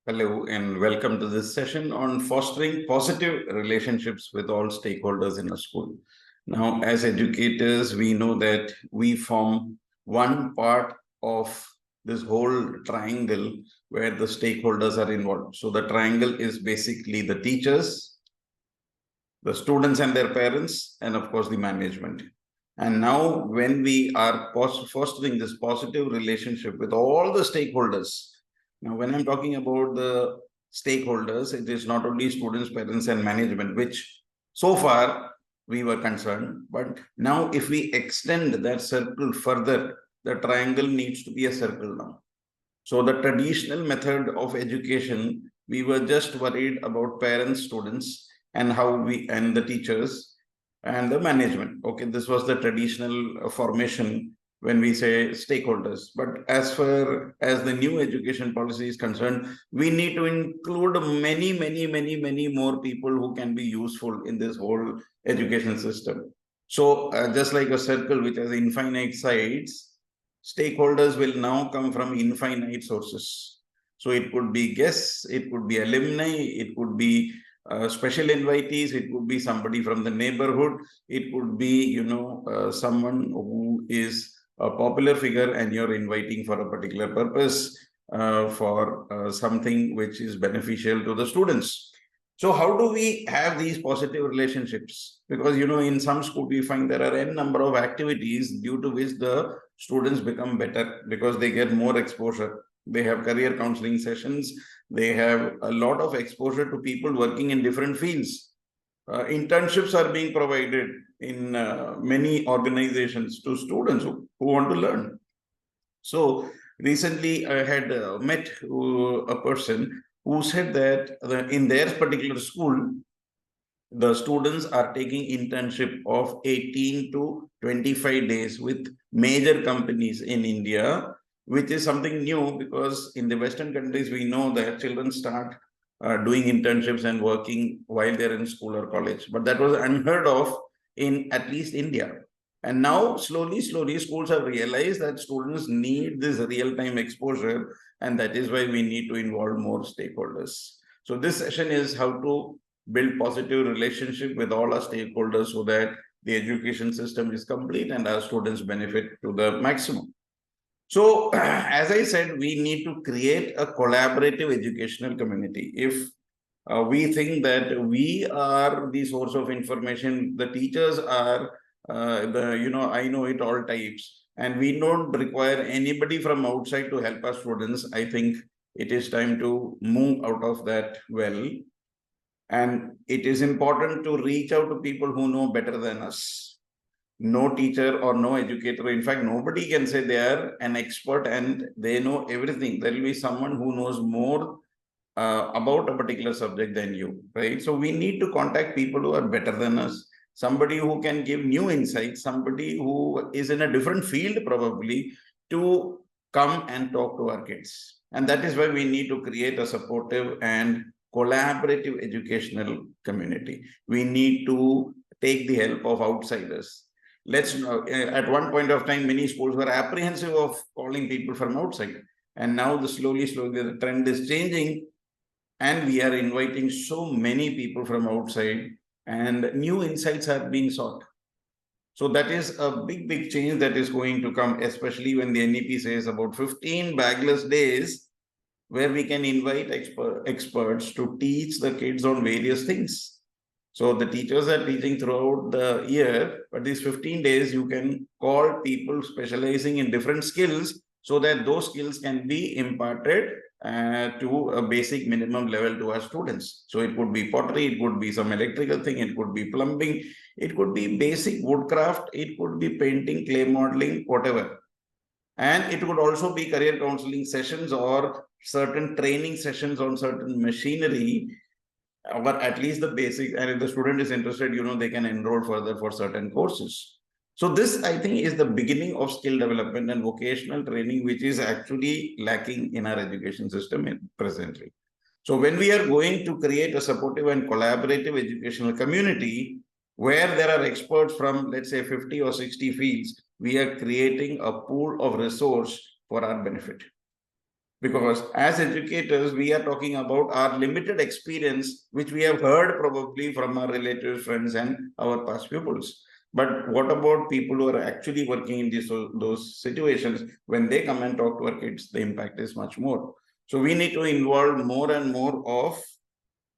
Hello and welcome to this session on fostering positive relationships with all stakeholders in a school. Now, as educators, we know that we form one part of this whole triangle where the stakeholders are involved. So the triangle is basically the teachers, the students and their parents, and of course the management. And now when we are fostering this positive relationship with all the stakeholders, now when I'm talking about the stakeholders, it is not only students, parents, and management, which so far we were concerned. But now if we extend that circle further, the triangle needs to be a circle now. So the traditional method of education, we were just worried about parents, students, and how we and the teachers and the management. Okay, this was the traditional formation when we say stakeholders. But as far as the new education policy is concerned, we need to include many more people who can be useful in this whole education system. So just like a circle which has infinite sides, stakeholders will now come from infinite sources. So it could be guests, it could be alumni, it could be special invitees, it could be somebody from the neighborhood, it could be, someone who is a popular figure and you're inviting for a particular purpose, for something which is beneficial to the students. So how do we have these positive relationships? Because, in some school, we find there are n number of activities due to which the students become better because they get more exposure. They have career counseling sessions. They have a lot of exposure to people working in different fields. Internships are being provided in many organizations to students who want to learn. So recently I had met a person who said that in their particular school, the students are taking internship of 18 to 25 days with major companies in India, which is something new because in the Western countries, we know that children start doing internships and working while they're in school or college. But that was unheard of in at least India. And now, slowly, schools have realized that students need this real-time exposure, and that is why we need to involve more stakeholders. So this session is how to build positive relationship with all our stakeholders so that the education system is complete and our students benefit to the maximum. So, as I said, we need to create a collaborative educational community. If we think that we are the source of information, the teachers are I know it all types, and we don't require anybody from outside to help our students. I think it is time to move out of that well. And it is important to reach out to people who know better than us. No teacher or no educator, in fact, nobody can say they are an expert and they know everything. There will be someone who knows more about a particular subject than you, right? So we need to contact people who are better than us, somebody who can give new insights, somebody who is in a different field probably, to come and talk to our kids. And that is why we need to create a supportive and collaborative educational community. We need to take the help of outsiders. At one point of time, many schools were apprehensive of calling people from outside. And now slowly, the trend is changing, and we are inviting so many people from outside, and new insights are being sought. So that is a big change that is going to come, especially when the NEP says about 15 bagless days where we can invite experts to teach the kids on various things. So the teachers are teaching throughout the year, but these 15 days you can call people specializing in different skills so that those skills can be imparted to a basic minimum level to our students. So it could be pottery, it could be some electrical thing, it could be plumbing, it could be basic woodcraft, it could be painting, clay modeling, whatever. And it could also be career counseling sessions or certain training sessions on certain machinery, or at least the basic. And if the student is interested, they can enroll further for certain courses. So this, I think, is the beginning of skill development and vocational training, which is actually lacking in our education system presently. So when we are going to create a supportive and collaborative educational community where there are experts from, let's say, 50 or 60 fields, we are creating a pool of resource for our benefit. Because as educators, we are talking about our limited experience, which we have heard probably from our relatives, friends, and our past pupils. But what about people who are actually working in those situations? When they come and talk to our kids, the impact is much more. So we need to involve more and more of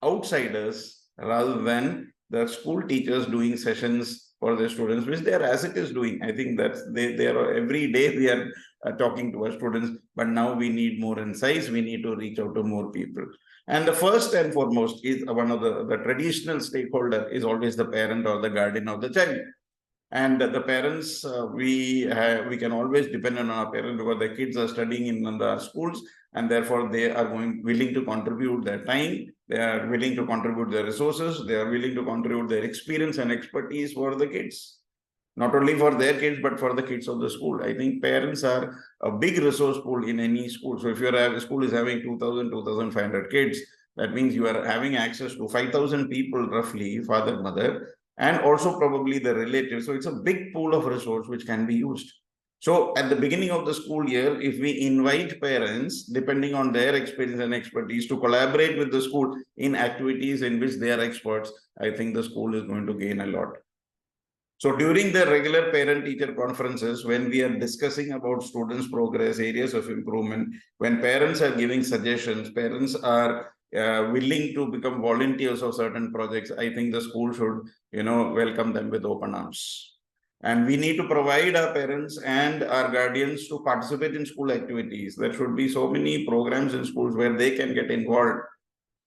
outsiders rather than the school teachers doing sessions for their students, which they are as it is doing. I think that they are every day we are talking to our students, but now we need more insights. We need to reach out to more people. And the first and foremost is one of the traditional stakeholder is always the parent or the guardian of the child. And the parents, we can always depend on our parents because the kids are studying in the schools, and therefore they are willing to contribute their time, they are willing to contribute their resources, they are willing to contribute their experience and expertise for the kids. Not only for their kids, but for the kids of the school. I think parents are a big resource pool in any school. So if your school is having 2,000, 2,500 kids, that means you are having access to 5,000 people roughly, father, mother, and also probably the relatives. So it's a big pool of resource which can be used. So at the beginning of the school year, if we invite parents, depending on their experience and expertise, to collaborate with the school in activities in which they are experts, I think the school is going to gain a lot. So during the regular parent-teacher conferences, when we are discussing about students' progress, areas of improvement, when parents are giving suggestions, parents are willing to become volunteers of certain projects, I think the school should, welcome them with open arms. And we need to provide our parents and our guardians to participate in school activities. There should be so many programs in schools where they can get involved.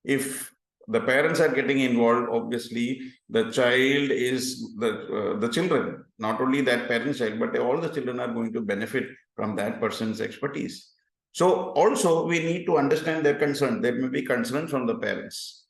If the parents are getting involved, obviously the child is the children, not only that parent's child, but all the children are going to benefit from that person's expertise. So also we need to understand their concern. There may be concerns from the parents.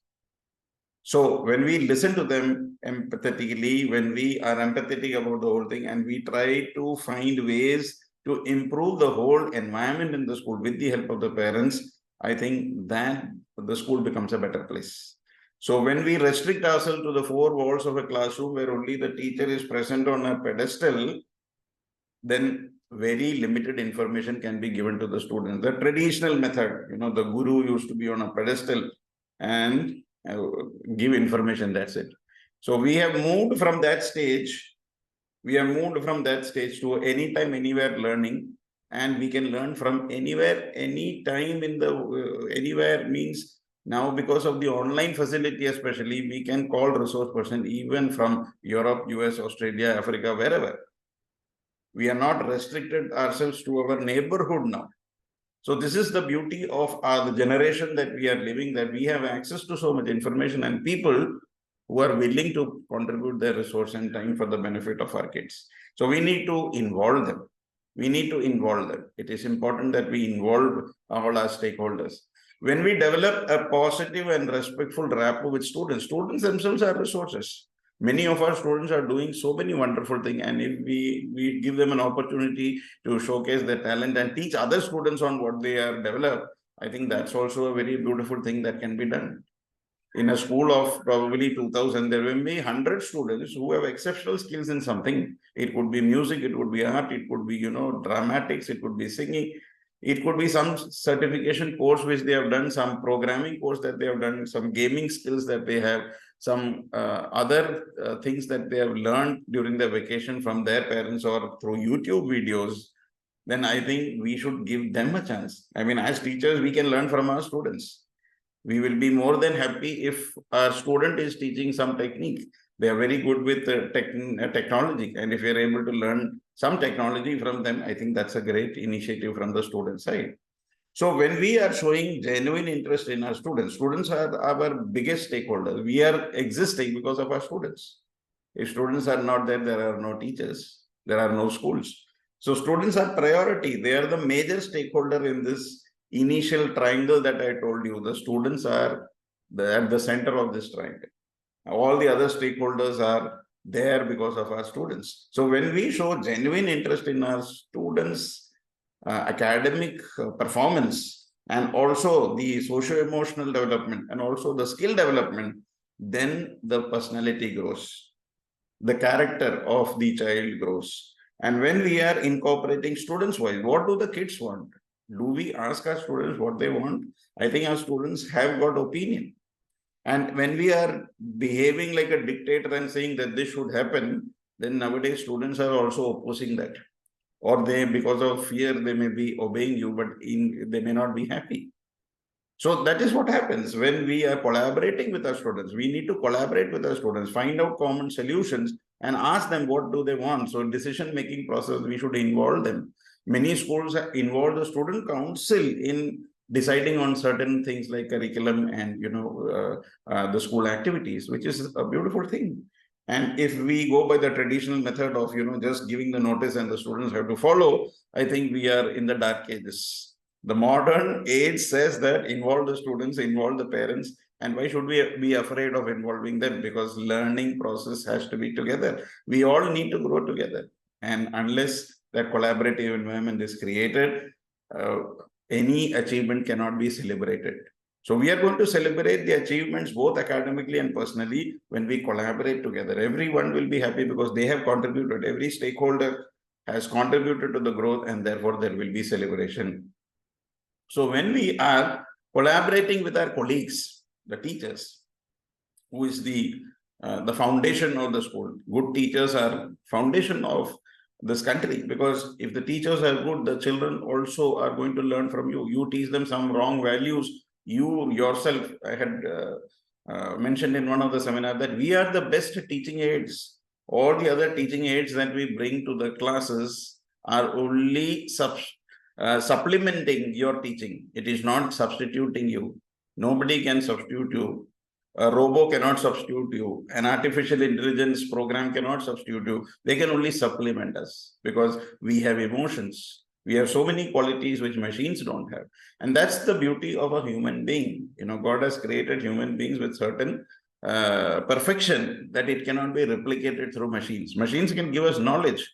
So when we listen to them empathetically, when we are empathetic about the whole thing, and we try to find ways to improve the whole environment in the school with the help of the parents, I think that the school becomes a better place. So when we restrict ourselves to the four walls of a classroom where only the teacher is present on a pedestal, then very limited information can be given to the students. The traditional method, the guru used to be on a pedestal and give information, that's it. So we have moved from that stage. We have moved from that stage to anytime, anywhere learning, and we can learn from anywhere, anytime in the anywhere means now because of the online facility, especially we can call resource person even from Europe, US, Australia, Africa, wherever. We are not restricted ourselves to our neighborhood now. So this is the beauty of the generation that we are living, that we have access to so much information and people who are willing to contribute their resource and time for the benefit of our kids. So we need to involve them. We need to involve them. It is important that we involve all our stakeholders. When we develop a positive and respectful rapport with students, students themselves are resources. Many of our students are doing so many wonderful things, and if we give them an opportunity to showcase their talent and teach other students on what they have developed, I think that's also a very beautiful thing that can be done. In a school of probably 2,000, there will be 100 students who have exceptional skills in something. It could be music, it could be art, it could be, dramatics, it could be singing. It could be some certification course which they have done, some programming course that they have done, some gaming skills that they have, some other things that they have learned during the vacation from their parents or through YouTube videos. Then I think we should give them a chance. I mean, as teachers, we can learn from our students. We will be more than happy if our student is teaching some technique. They are very good with technology. And if you're able to learn some technology from them, I think that's a great initiative from the student side. So when we are showing genuine interest in our students, students are our biggest stakeholders. We are existing because of our students. If students are not there, there are no teachers, there are no schools. So students are priority. They are the major stakeholder in this initial triangle that I told you. The students are at the center of this triangle. All the other stakeholders are there because of our students. So when we show genuine interest in our students' academic performance and also the socio-emotional development and also the skill development, then the personality grows. The character of the child grows. And when we are incorporating students' voice, what do the kids want? Do we ask our students what they want? I think our students have got opinion. And when we are behaving like a dictator and saying that this should happen, then nowadays students are also opposing that. Or they, because of fear, they may be obeying you, but they may not be happy. So that is what happens when we are collaborating with our students. We need to collaborate with our students, find out common solutions and ask them what do they want. So decision-making process, we should involve them. Many schools involve the student council in deciding on certain things like curriculum and the school activities, which is a beautiful thing. And if we go by the traditional method of just giving the notice and the students have to follow, I think we are in the dark ages. The modern age says that involve the students, involve the parents, and why should we be afraid of involving them? Because learning process has to be together. We all need to grow together. And unless that collaborative environment is created, any achievement cannot be celebrated. So we are going to celebrate the achievements both academically and personally when we collaborate together. Everyone will be happy because they have contributed. Every stakeholder has contributed to the growth, and therefore there will be celebration. So when we are collaborating with our colleagues, the teachers, who is the foundation of the school. Good teachers are foundation of this country, because if the teachers are good, the children also are going to learn from you. You teach them some wrong values. You yourself, I had mentioned in one of the seminars that we are the best teaching aids. All the other teaching aids that we bring to the classes are only supplementing your teaching. It is not substituting you. Nobody can substitute you. A robo cannot substitute you. An artificial intelligence program cannot substitute you. They can only supplement us because we have emotions. We have so many qualities which machines don't have. And that's the beauty of a human being. God has created human beings with certain perfection that it cannot be replicated through machines. Machines can give us knowledge,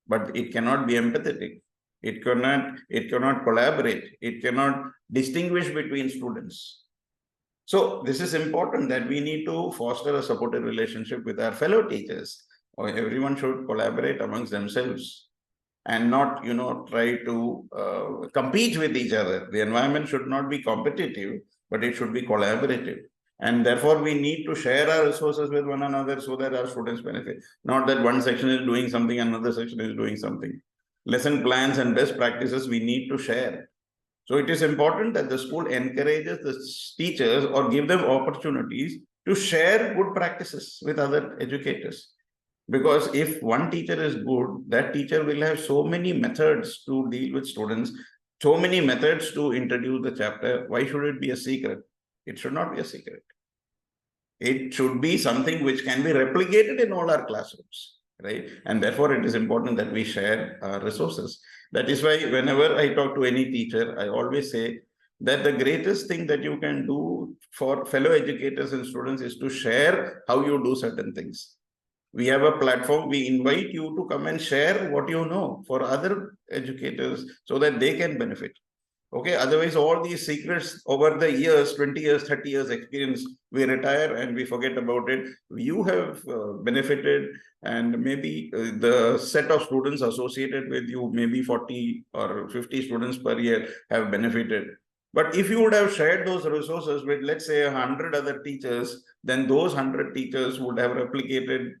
but it cannot be empathetic. It cannot collaborate. It cannot distinguish between students. So this is important, that we need to foster a supportive relationship with our fellow teachers. Or everyone should collaborate amongst themselves and not, try to compete with each other. The environment should not be competitive, but it should be collaborative. And therefore, we need to share our resources with one another so that our students benefit. Not that one section is doing something, another section is doing something. Lesson plans and best practices we need to share. So it is important that the school encourages the teachers or give them opportunities to share good practices with other educators. Because if one teacher is good, that teacher will have so many methods to deal with students, so many methods to introduce the chapter. Why should it be a secret? It should not be a secret. It should be something which can be replicated in all our classrooms, right? And therefore, it is important that we share our resources. That is why whenever I talk to any teacher, I always say that the greatest thing that you can do for fellow educators and students is to share how you do certain things. We have a platform. We invite you to come and share what you know for other educators so that they can benefit. Okay, otherwise all these secrets over the years, 20 years, 30 years experience, we retire and we forget about it. You have benefited, and maybe the set of students associated with you, maybe 40 or 50 students per year have benefited. But if you would have shared those resources with, let's say, 100 other teachers, then those 100 teachers would have replicated,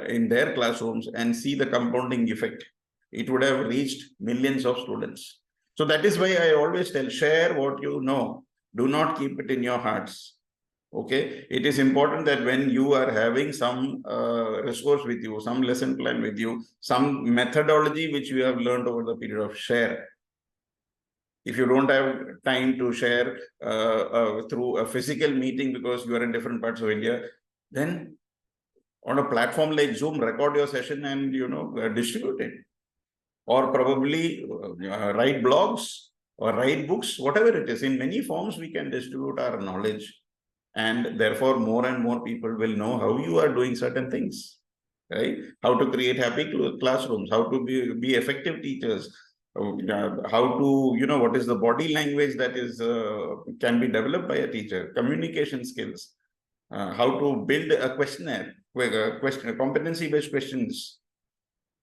in their classrooms and see the compounding effect. It would have reached millions of students. So that is why I always tell, share what you know. Do not keep it in your hearts. Okay. It is important that when you are having some resource with you, some lesson plan with you, some methodology which you have learned over the period of, share. If you don't have time to share through a physical meeting because you are in different parts of India, then on a platform like Zoom, record your session and, distribute it. Or probably write blogs or write books, whatever it is. In many forms, we can distribute our knowledge. And therefore, more and more people will know how you are doing certain things, right? How to create happy classrooms, how to be effective teachers, how to, what is the body language that is can be developed by a teacher, communication skills, how to build a questionnaire, competency-based questions,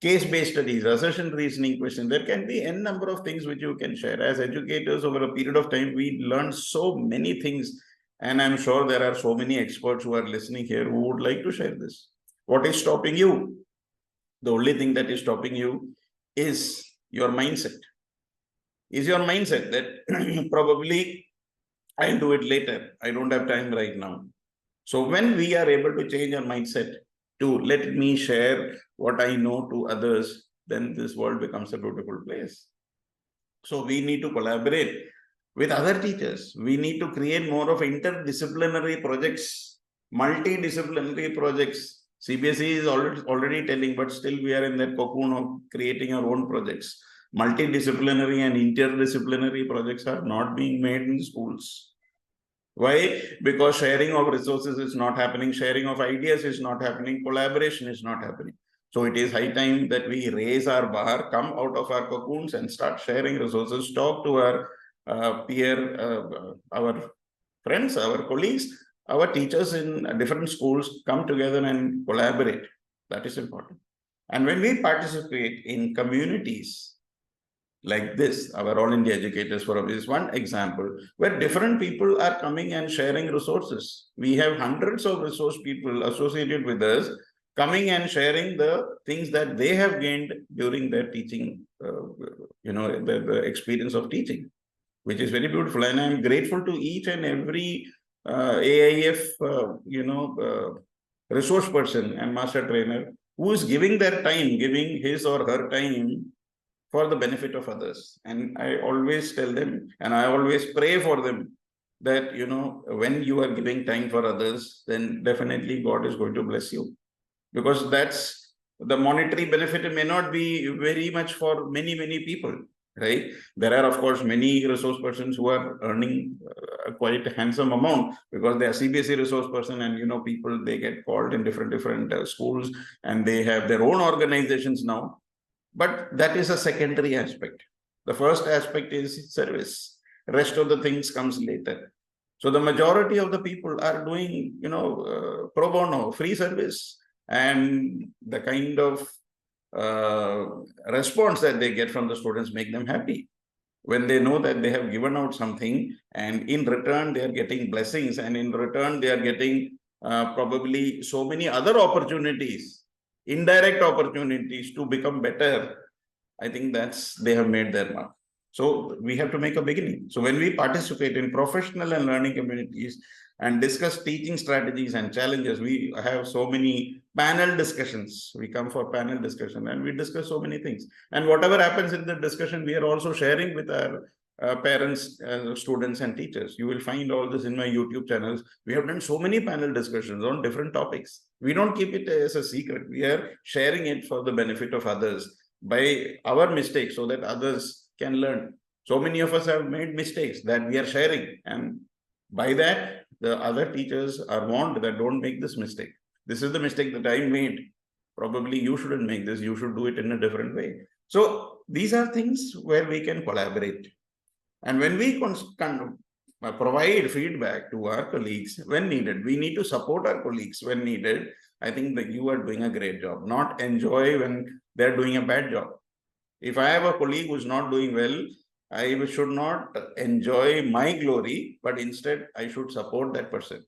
case-based studies, assertion reasoning questions. There can be n number of things which you can share. As educators, over a period of time, we learn so many things. And I'm sure there are so many experts who are listening here who would like to share this. What is stopping you? The only thing that is stopping you is your mindset. Is your mindset that probably I'll do it later. I don't have time right now. So when we are able to change our mindset to let me share what I know to others, then this world becomes a beautiful place. So we need to collaborate with other teachers. We need to create more of interdisciplinary projects, multidisciplinary projects. CBSE is already telling, but still we are in that cocoon of creating our own projects. Multidisciplinary and interdisciplinary projects are not being made in schools. Why? Because sharing of resources is not happening, sharing of ideas is not happening, collaboration is not happening. So it is high time that we raise our bar, come out of our cocoons and start sharing resources, talk to our our friends, our colleagues, our teachers in different schools, come together and collaborate. That is important. And when we participate in communities like this, our All India Educators Forum is one example where different people are coming and sharing resources. We have hundreds of resource people associated with us coming and sharing the things that they have gained during their teaching, the experience of teaching, which is very beautiful. And I'm grateful to each and every AIF, resource person and master trainer who is giving their time, giving his or her time for the benefit of others. And I always tell them, and I always pray for them, that, when you are giving time for others, then definitely God is going to bless you. Because that's the monetary benefit may not be very much for many, many people, right? There are, of course, many resource persons who are earning quite a handsome amount because they are CBSE resource person, and, people, they get called in different schools and they have their own organizations now. But that is a secondary aspect. The first aspect is service. Rest of the things comes later. So the majority of the people are doing, pro bono, free service, and the kind of response that they get from the students make them happy. When they know that they have given out something, and in return they are getting blessings, and in return they are getting probably so many other opportunities, indirect opportunities to become better, I think they have made their mark. So we have to make a beginning. So when we participate in professional and learning communities and discuss teaching strategies and challenges, we have so many panel discussions. We come for panel discussion and we discuss so many things. And whatever happens in the discussion, we are also sharing with our parents, students and teachers. You will find all this in my YouTube channels. We have done so many panel discussions on different topics. We don't keep it as a secret. We are sharing it for the benefit of others by our mistakes so that others can learn. So many of us have made mistakes that we are sharing. And by that, the other teachers are warned that don't make this mistake. This is the mistake that I made. Probably you shouldn't make this. You should do it in a different way. So these are things where we can collaborate. And when we provide feedback to our colleagues when needed, we need to support our colleagues when needed. I think that you are doing a great job, not enjoy when they're doing a bad job. If I have a colleague who's not doing well, I should not enjoy my glory, but instead I should support that person.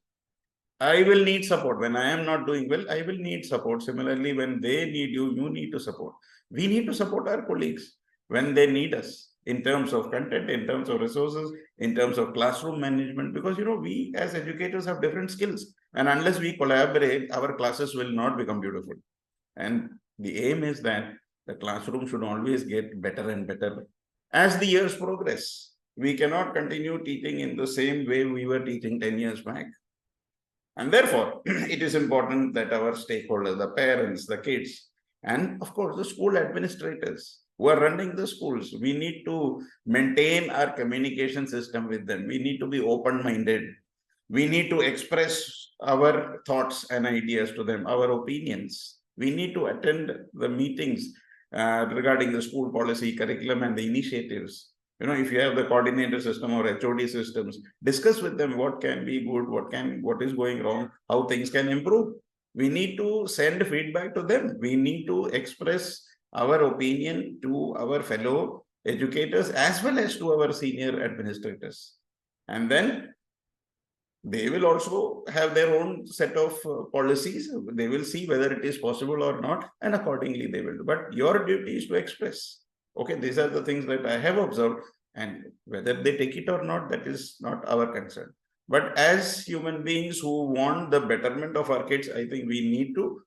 I will need support. When I am not doing well, I will need support. Similarly, when they need you, you need to support. We need to support our colleagues when they need us in terms of content, in terms of resources, in terms of classroom management, because, we as educators have different skills. And unless we collaborate, our classes will not become beautiful. And the aim is that the classroom should always get better and better as the years progress. We cannot continue teaching in the same way we were teaching 10 years back. And therefore, it is important that our stakeholders, the parents, the kids, and of course, the school administrators who are running the schools, we need to maintain our communication system with them. We need to be open-minded. We need to express our thoughts and ideas to them, our opinions. We need to attend the meetings regarding the school policy, curriculum, and the initiatives. If you have the coordinator system or HOD systems, discuss with them what can be good, what is going wrong, how things can improve. We need to send feedback to them. We need to express our opinion to our fellow educators as well as to our senior administrators. And then they will also have their own set of policies. They will see whether it is possible or not, and accordingly they will do. But your duty is to express, okay, these are the things that I have observed, and whether they take it or not, that is not our concern. But as human beings who want the betterment of our kids, I think we need to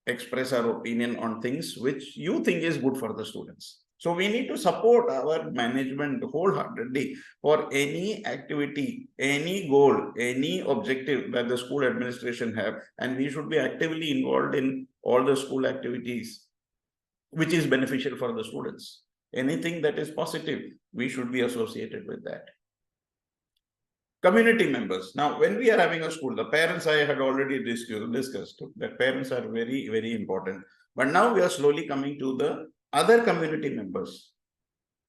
express our opinion on things which you think is good for the students. So we need to support our management wholeheartedly for any activity, any goal, any objective that the school administration have, and we should be actively involved in all the school activities which is beneficial for the students. Anything that is positive, we should be associated with that. Community members. Now, when we are having a school, the parents I had already discussed that parents are very, very important. But now we are slowly coming to the other community members.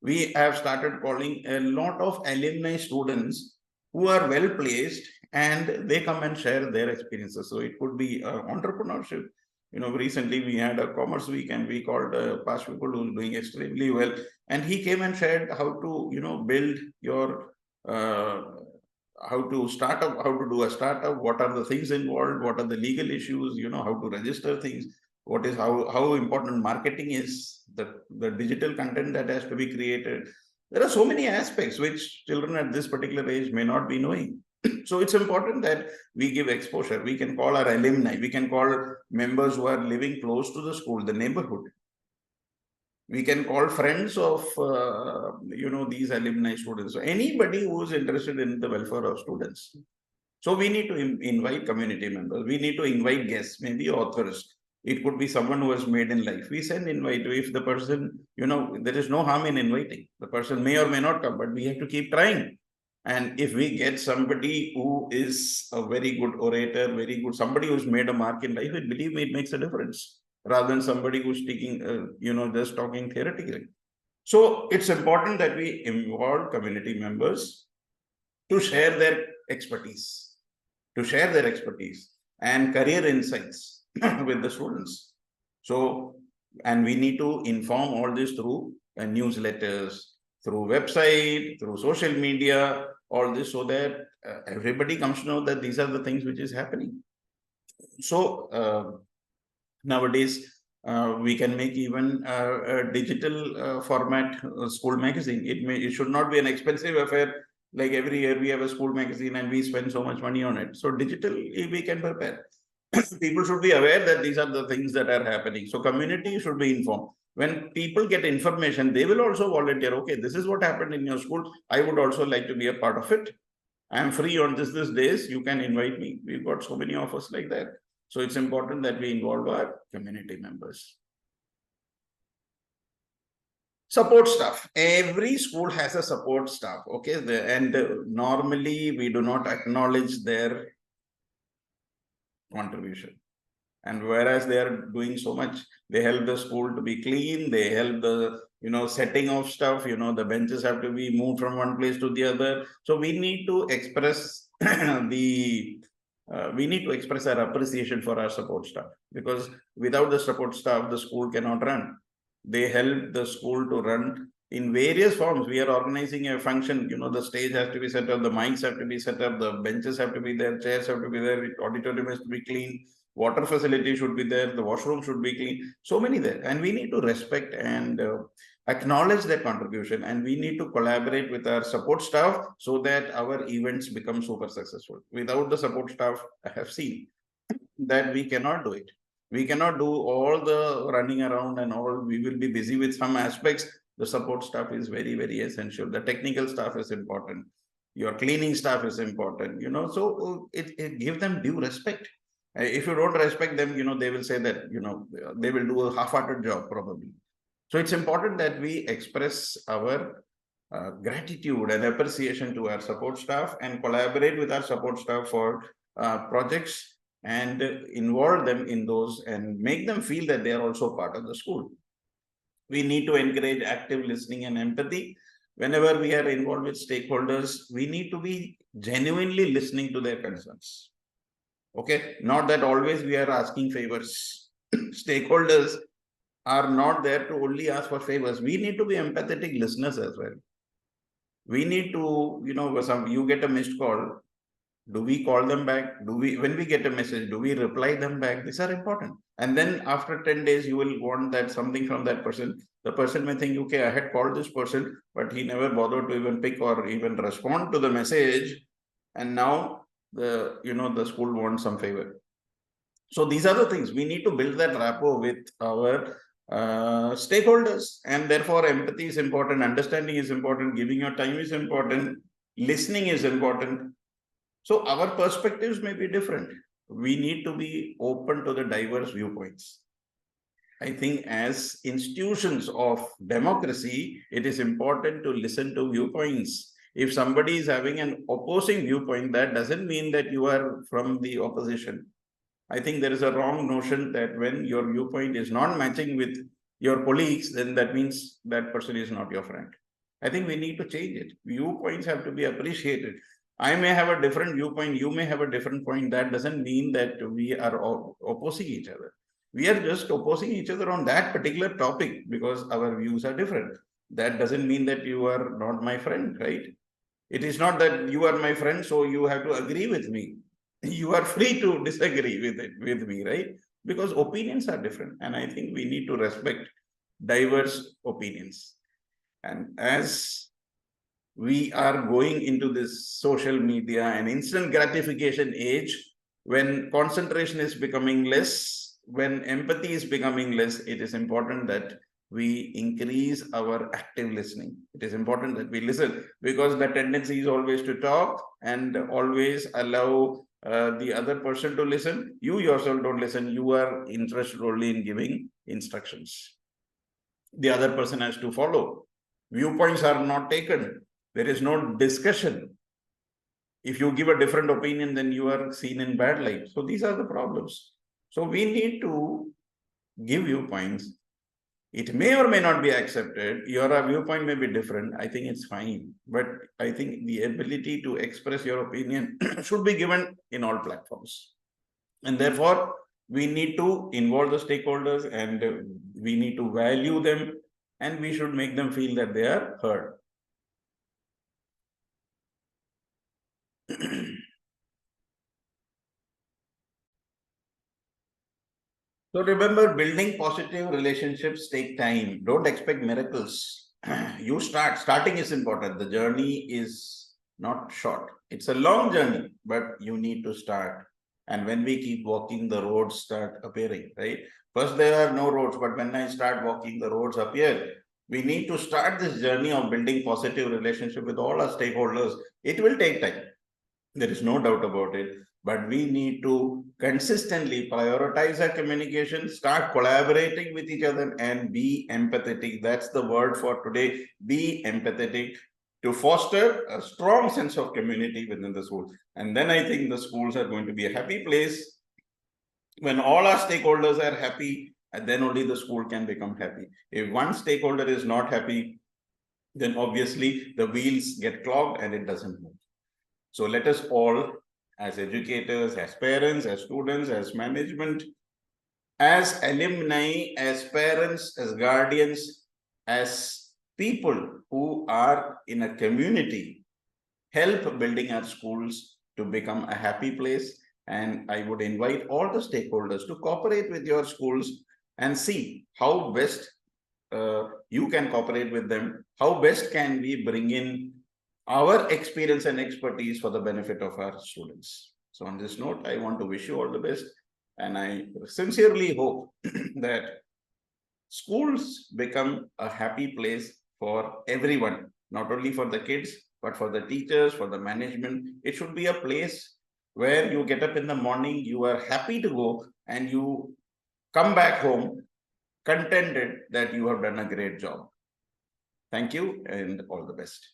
We have started calling a lot of alumni students who are well placed and they come and share their experiences. So it could be entrepreneurship. Recently we had a commerce week and we called past people who's doing extremely well. And he came and shared how to, build your how to start up, how to do a startup, what are the things involved, what are the legal issues, how to register things, what is how important marketing is, the digital content that has to be created. There are so many aspects which children at this particular age may not be knowing. So it's important that we give exposure. We can call our alumni, we can call members who are living close to the school, the neighborhood. We can call friends of these alumni students, so anybody who is interested in the welfare of students. So we need to invite community members, we need to invite guests, maybe authors. It could be someone who has made in life. We send invite. If the person, there is no harm in inviting. The person may or may not come, but we have to keep trying. And if we get somebody who is a very good orator, very good, somebody who's made a mark in life, believe me, it makes a difference, rather than somebody who's speaking, just talking theoretically. So it's important that we involve community members to share their expertise, and career insights with the students. So, and we need to inform all this through newsletters, through website, through social media, all this, so that everybody comes to know that these are the things which is happening. So nowadays, we can make even a digital format school magazine. It should not be an expensive affair. Like every year we have a school magazine and we spend so much money on it. So digital, we can prepare. People should be aware that these are the things that are happening. So community should be informed. When people get information, they will also volunteer. Okay, this is what happened in your school. I would also like to be a part of it. I am free on this days. You can invite me. We've got so many offers like that. So it's important that we involve our community members. Support staff. Every school has a support staff. Okay, and normally we do not acknowledge their contribution. And whereas they are doing so much, they help the school to be clean. They help the setting of stuff. The benches have to be moved from one place to the other. So we need to express we need to express our appreciation for our support staff, because without the support staff, the school cannot run. They help the school to run in various forms. We are organizing a function, the stage has to be set up, the mics have to be set up, the benches have to be there, chairs have to be there, auditorium has to be clean, water facility should be there, the washroom should be clean, so many there. And we need to respect and acknowledge their contribution, and we need to collaborate with our support staff so that our events become super successful. Without the support staff, I have seen that we cannot do it. We cannot do all the running around and all. We will be busy with some aspects. The support staff is very, very essential. The technical staff is important. Your cleaning staff is important, so it give them due respect. If you don't respect them, they will say that, they will do a half-hearted job probably. So it's important that we express our gratitude and appreciation to our support staff and collaborate with our support staff for projects and involve them in those and make them feel that they are also part of the school. We need to encourage active listening and empathy. Whenever we are involved with stakeholders, we need to be genuinely listening to their concerns. Okay, not that always we are asking favors. Stakeholders are not there to only ask for favors. We need to be empathetic listeners as well. We need to, you get a missed call. Do we call them back? When we get a message, do we reply them back? These are important. And then after 10 days, you will want that something from that person. The person may think, okay, I had called this person, but he never bothered to even pick or even respond to the message. And now the school wants some favor. So these are the things we need to build that rapport with our stakeholders, and therefore empathy is important, understanding is important, giving your time is important, listening is important. So our perspectives may be different. We need to be open to the diverse viewpoints. I think as institutions of democracy, it is important to listen to viewpoints. If somebody is having an opposing viewpoint, that doesn't mean that you are from the opposition. I think there is a wrong notion that when your viewpoint is not matching with your colleagues, then that means that person is not your friend. I think we need to change it. Viewpoints have to be appreciated. I may have a different viewpoint, you may have a different point. That doesn't mean that we are opposing each other. We are just opposing each other on that particular topic because our views are different. That doesn't mean that you are not my friend, right? It is not that you are my friend, so you have to agree with me. You are free to disagree with me, right? Because opinions are different, and I think we need to respect diverse opinions. And as we are going into this social media and instant gratification age, when concentration is becoming less, when empathy is becoming less, it is important that we increase our active listening. It is important that we listen, because the tendency is always to talk and always allow the other person to listen. You yourself don't listen. You are interested only in giving instructions. The other person has to follow. Viewpoints are not taken. There is no discussion. If you give a different opinion, then you are seen in bad light. So these are the problems. So we need to give viewpoints. It may or may not be accepted. Your viewpoint may be different. I think it's fine. But I think the ability to express your opinion should be given in all platforms. And therefore, we need to involve the stakeholders, and we need to value them, and we should make them feel that they are heard. So remember, building positive relationships take time. Don't expect miracles. You starting is important. The journey is not short. It's a long journey, but you need to start. And when we keep walking, the roads start appearing, right? First, there are no roads, but when I start walking, the roads appear. We need to start this journey of building positive relationship with all our stakeholders. It will take time. There is no doubt about it. But we need to consistently prioritize our communication, start collaborating with each other, and be empathetic. That's the word for today. Be empathetic to foster a strong sense of community within the school. And then I think the schools are going to be a happy place. When all our stakeholders are happy, and then only the school can become happy. If one stakeholder is not happy, then obviously the wheels get clogged and it doesn't move. So let us all, as educators, as parents, as students, as management, as alumni, as parents, as guardians, as people who are in a community, help building our schools to become a happy place. And I would invite all the stakeholders to cooperate with your schools and see how best you can cooperate with them. How best can we bring in our experience and expertise for the benefit of our students. So on this note, I want to wish you all the best. And I sincerely hope that schools become a happy place for everyone, not only for the kids, but for the teachers, for the management. It should be a place where you get up in the morning, you are happy to go, and you come back home contented that you have done a great job. Thank you and all the best.